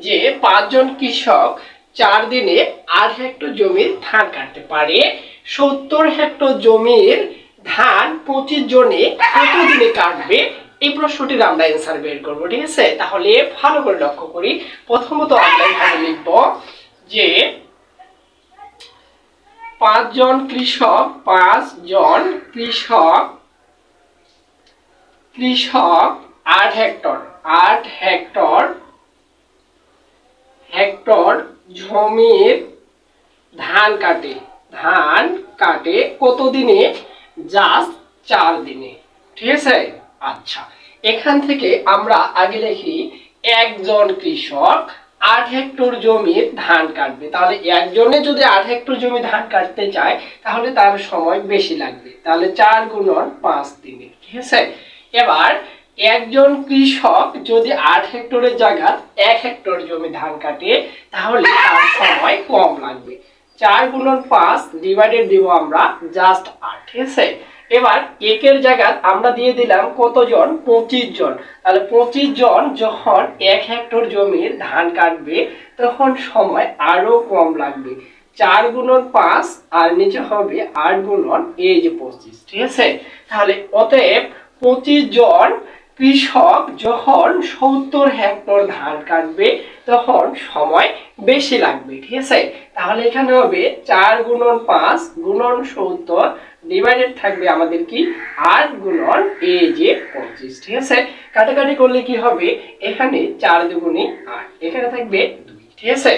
যে 5 জন কৃষক 4 দিনে 8 হেক্টর জমির ধান কাটতে পারে, 70 হেক্টর জমির ধান 25 জনে কত দিনে কাটবে? এই প্রশ্নটির আমরা অ্যান্সার বের করবো। ঠিক আছে, তাহলে ভালো করে লক্ষ্য করি। প্রথমত আমরা এখানে লিখব যে 5 জন কৃষক 8 হেক্টর জমির ধান কাটে কত দিনে? জাস্ট 4 দিনে। ঠিক আছে, আচ্ছা এখান থেকে আমরা আগে লিখি একজন কৃষক 8 হেক্টর জমির ধান কাটবে। তাহলে একজনে যদি 8 হেক্টর জমি ধান কাটতে চায় তাহলে তার সময় বেশি লাগবে। তাহলে 4 গুণন 5 দিনে। ঠিক আছে, এবার একজন কৃষক যদি 8 হেক্টরের জায়গায় 1 হেক্টর জমি ধান কাটে তাহলে তার সময় কম লাগবে। 4 গুণন 5 ডিভাইডেড দিব আমরা জাস্ট 8। ঠিক আছে, এবার একের জায়গায় আমরা দিয়ে দিলাম কতজন? 25 জন। তাহলে 25 জন যখন 1 হেক্টর জমির ধান কাটবে তখন সময় আরো কম লাগবে। 4 গুণন 5 আর নিচে হবে 8 গুণন এই যে 25। ঠিক আছে, তাহলে অতএব 25 জন কৃষক যখন 70 হেক্টর ধান কাটবে তখন সময় বেশি লাগবে। ঠিক আছে, তাহলে এখানে হবে 4 গুণন 5 গুণন 70 ডিভাইডেড থাকবে আমাদের কি 8 গুণন এই যে 25। ঠিক আছে, কাটাকাটি করলে কি হবে? এখানে 4 দুগুণে 8, এখানে থাকবে 2। ঠিক আছে,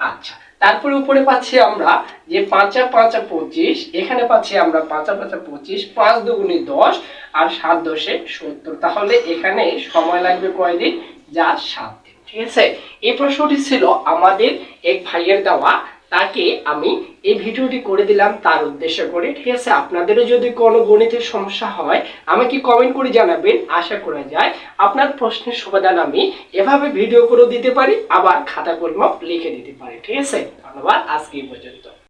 আচ্ছা তারপরে উপরে পাচ্ছি আমরা যে 5 আর 5 25, এখানে পাচ্ছি আমরা 5 আর 5 25, 5 দুগুণে 10 আর 7 দশে 70। তাহলে এখানে সময় লাগবে কয়দিন? যা 7 দিন। ঠিক আছে, এই প্রশ্নটি ছিল আমাদের এক ভাইয়ের দেওয়া, তাকে আমি এই ভিডিওটি করে দিলাম তার উদ্দেশ্য করে। ঠিক আছে, আপনাদেরও যদি কোনো গণিতের সমস্যা হয় আমাকে কমেন্ট করে জানাবেন। আশা করা যায় আপনার প্রশ্নের সমাধান আমি এভাবে ভিডিও করে দিতে পারি, আবার খাতা কলমে লিখে দিতে পারি। ঠিক আছে, ধন্যবাদ, আজকে এই পর্যন্ত।